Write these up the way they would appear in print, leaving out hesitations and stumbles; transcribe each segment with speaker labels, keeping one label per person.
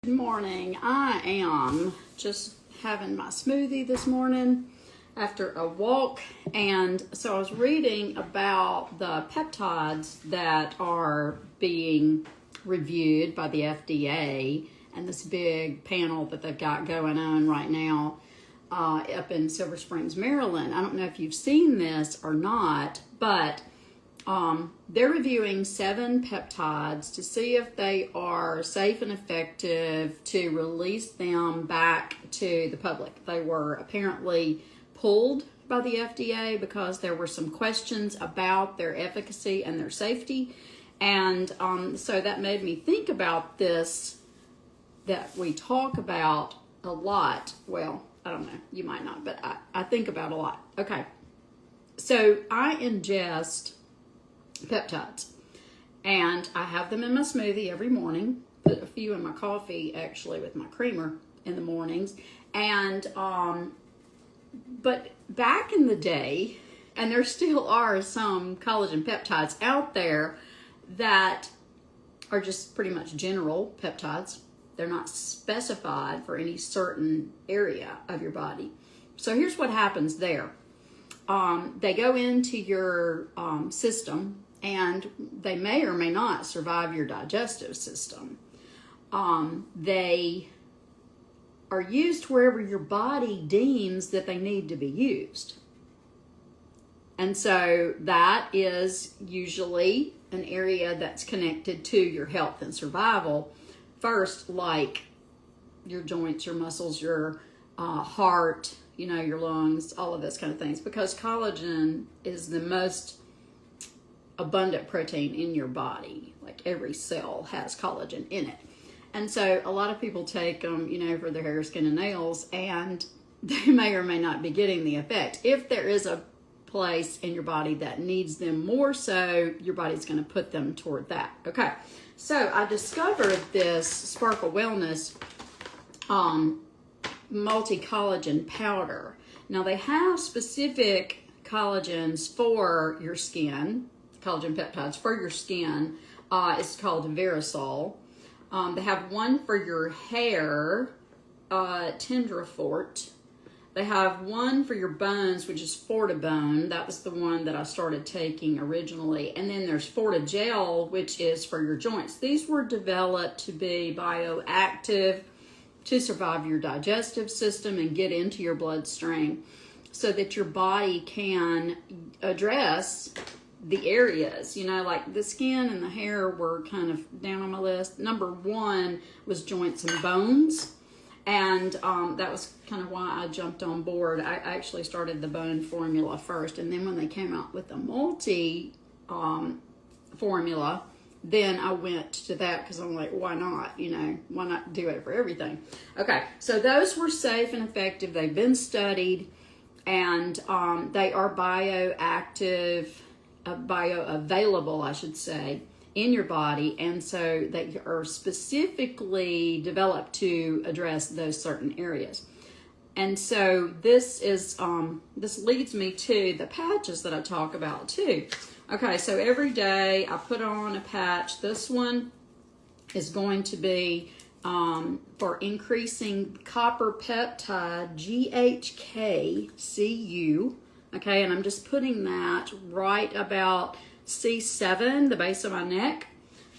Speaker 1: Good morning. I am just having my smoothie this morning after a walk, and so I was reading about the peptides that are being reviewed by the FDA and this big panel that they've got going on right now up in Silver Springs, Maryland. I don't know if you've seen this or not, but they're reviewing 7 peptides to see if they are safe and effective to release them back to the public. They were apparently pulled by the FDA because there were some questions about their efficacy and their safety. And so that made me think about this that we talk about a lot. Well, I don't know, you might not, but I think about a lot. Okay, so I ingest peptides, and I have them in my smoothie every morning. Put a few in my coffee, actually, with my creamer in the mornings. And but back in the day, and there still are some collagen peptides out there that are just pretty much general peptides. They're not specified for any certain area of your body. So here's what happens there. They go into your system, and they may or may not survive your digestive system. They are used wherever your body deems that they need to be used. And so that is usually an area that's connected to your health and survival first, like your joints, your muscles, your heart, your lungs, all of those kind of things, because collagen is the most abundant protein in your body. Like every cell has collagen in it. And so a lot of people take them, for their hair, skin, and nails, and they may or may not be getting the effect. If there is a place in your body that needs them more so, your body's going to put them toward that. Okay, so I discovered this Sparkle Wellness Multi-Collagen Powder. Now they have specific collagens for your skin, collagen peptides for your skin. It's called Verisol. They have one for your hair, Tendrafort. They have one for your bones, which is Fortibone. That was the one that I started taking originally. And then there's Fortigel, which is for your joints. These were developed to be bioactive, to survive your digestive system and get into your bloodstream so that your body can address the areas, like the skin and the hair were kind of down on my list. Number 1 was joints and bones. And that was kind of why I jumped on board. I actually started the bone formula first. And then when they came out with the multi formula, then I went to that because I'm like, why not? Why not do it for everything? Okay, so those were safe and effective. They've been studied, and they are bioactive, bioavailable, I should say, in your body. And so they are specifically developed to address those certain areas. And so this is this leads me to the patches that I talk about too. Okay, so every day I put on a patch. This one is going to be for increasing copper peptide, GHK-Cu. Okay, and I'm just putting that right about C7, the base of my neck,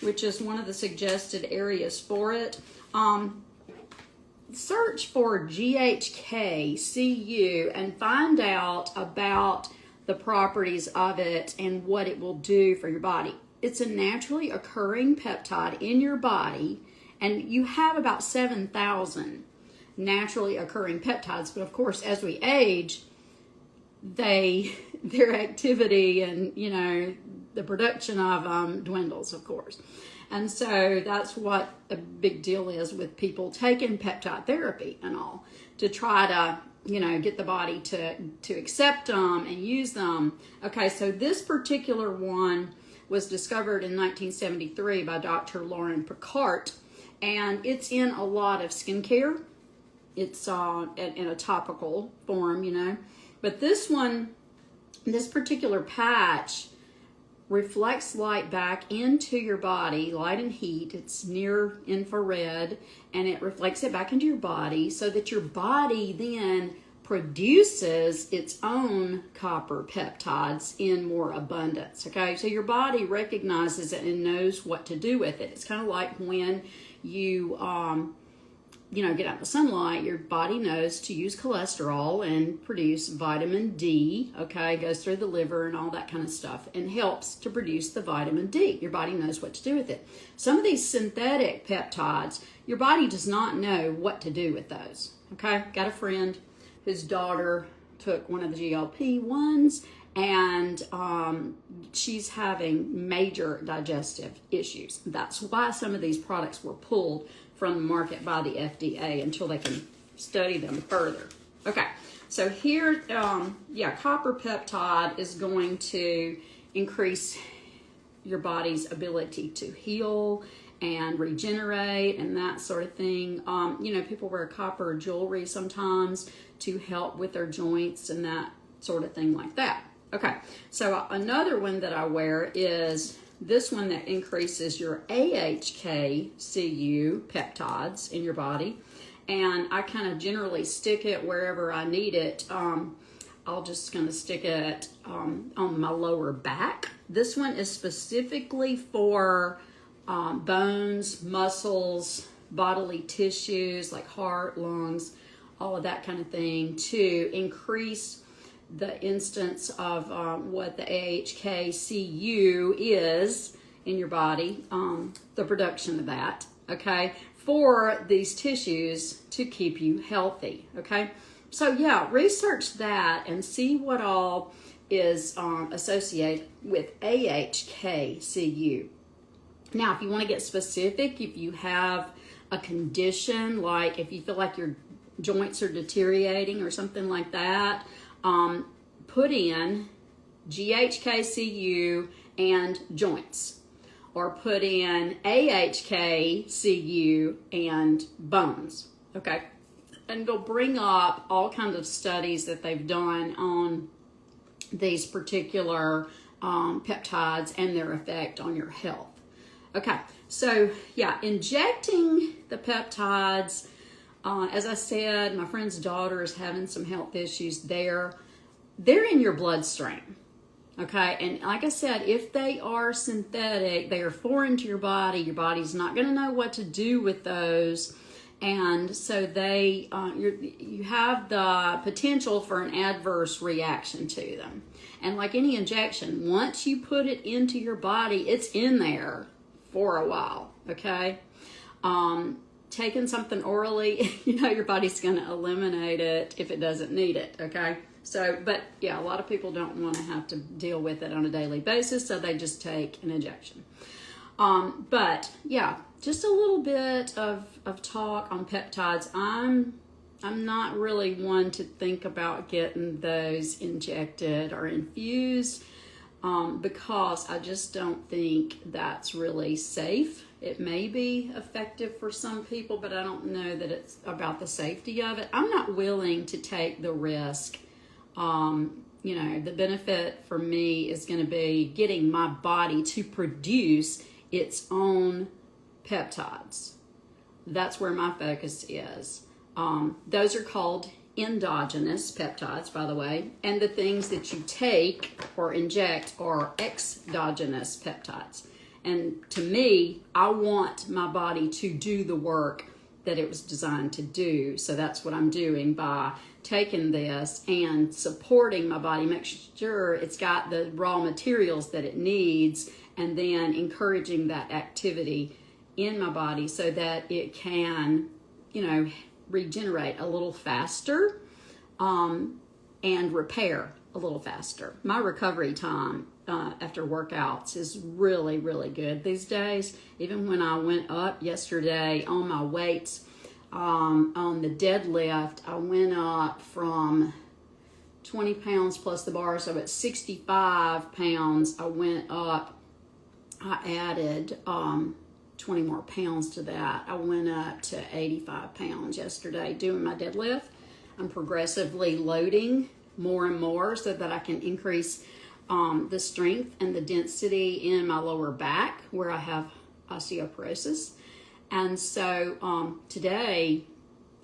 Speaker 1: which is one of the suggested areas for it. Search for GHK-Cu and find out about the properties of it and what it will do for your body. It's a naturally occurring peptide in your body, and you have about 7,000 naturally occurring peptides. But of course, as we age, their activity and the production of them dwindles, of course. And so that's what a big deal is with people taking peptide therapy and all, to try to get the body to accept them and use them. Okay, so this particular one was discovered in 1973 by Dr. Lauren Picard, and it's in a lot of skincare. It's in a topical form, but this one, this particular patch reflects light back into your body, light and heat. It's near infrared, and it reflects it back into your body so that your body then produces its own copper peptides in more abundance. Okay, so your body recognizes it and knows what to do with it. It's kind of like when you get out in the sunlight, your body knows to use cholesterol and produce vitamin D, okay, goes through the liver and all that kind of stuff, and helps to produce the vitamin D. Your body knows what to do with it. Some of these synthetic peptides, your body does not know what to do with those, okay? Got a friend whose daughter took one of the GLP-1s, and she's having major digestive issues. That's why some of these products were pulled from the market by the FDA until they can study them further. Okay, so here, copper peptide is going to increase your body's ability to heal and regenerate and that sort of thing. People wear copper jewelry sometimes to help with their joints and that sort of thing like that. Okay, so another one that I wear is this one that increases your AHK-Cu peptides in your body, and I kind of generally stick it wherever I need it. I'll just kind of stick it on my lower back. This one is specifically for bones, muscles, bodily tissues like heart, lungs, all of that kind of thing, to increase the instance of what the AHK-Cu is in your body, the production of that, okay, for these tissues to keep you healthy, okay? So yeah, research that and see what all is associated with AHK-Cu. Now, if you want to get specific, if you have a condition, like if you feel like your joints are deteriorating or something like that, put in GHK-Cu and joints, or put in AHK-Cu and bones, okay? And they'll bring up all kinds of studies that they've done on these particular peptides and their effect on your health. Okay, so yeah, injecting the peptides, as I said, my friend's daughter is having some health issues there. They're in your bloodstream, okay? And like I said, if they are synthetic, they are foreign to your body. Your body's not going to know what to do with those. And so they, you have the potential for an adverse reaction to them. And like any injection, once you put it into your body, it's in there for a while, okay? Taking something orally, your body's going to eliminate it if it doesn't need it, okay? So, but yeah, a lot of people don't want to have to deal with it on a daily basis, so they just take an injection. But yeah, just a little bit of talk on peptides. I'm not really one to think about getting those injected or infused, because I just don't think that's really safe. It may be effective for some people, but I don't know that it's about the safety of it. I'm not willing to take the risk. The benefit for me is going to be getting my body to produce its own peptides. That's where my focus is. Those are called endogenous peptides, by the way, and the things that you take or inject are exogenous peptides. And to me, I want my body to do the work that it was designed to do. So that's what I'm doing by taking this and supporting my body, make sure it's got the raw materials that it needs, and then encouraging that activity in my body so that it can, regenerate a little faster, and repair a little faster. My recovery time after workouts is really, really good these days. Even when I went up yesterday on my weights, on the deadlift, I went up from 20 pounds plus the bar, so at 65 pounds, I added 20 more pounds to that. I went up to 85 pounds yesterday doing my deadlift. I'm progressively loading more and more so that I can increase the strength and the density in my lower back where I have osteoporosis. And so today,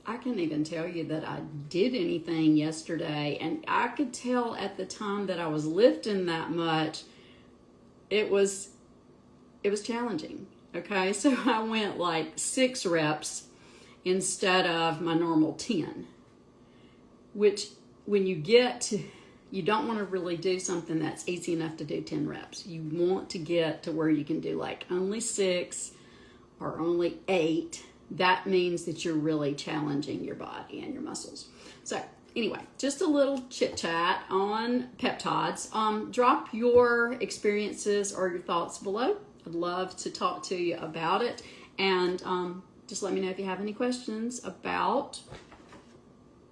Speaker 1: I can't even tell you that I did anything yesterday, and I could tell at the time that I was lifting that much, it was challenging. Okay, so I went like 6 reps instead of my normal 10, which when you get to, you don't want to really do something that's easy enough to do 10 reps. You want to get to where you can do like only 6 or only 8. That means that you're really challenging your body and your muscles. So anyway, just a little chit chat on peptides. Drop your experiences or your thoughts below. I'd love to talk to you about it. And just let me know if you have any questions about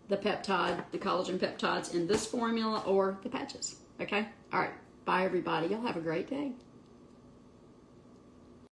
Speaker 1: the peptide, the collagen peptides in this formula or the patches. Okay? All right. Bye, everybody. Y'all have a great day.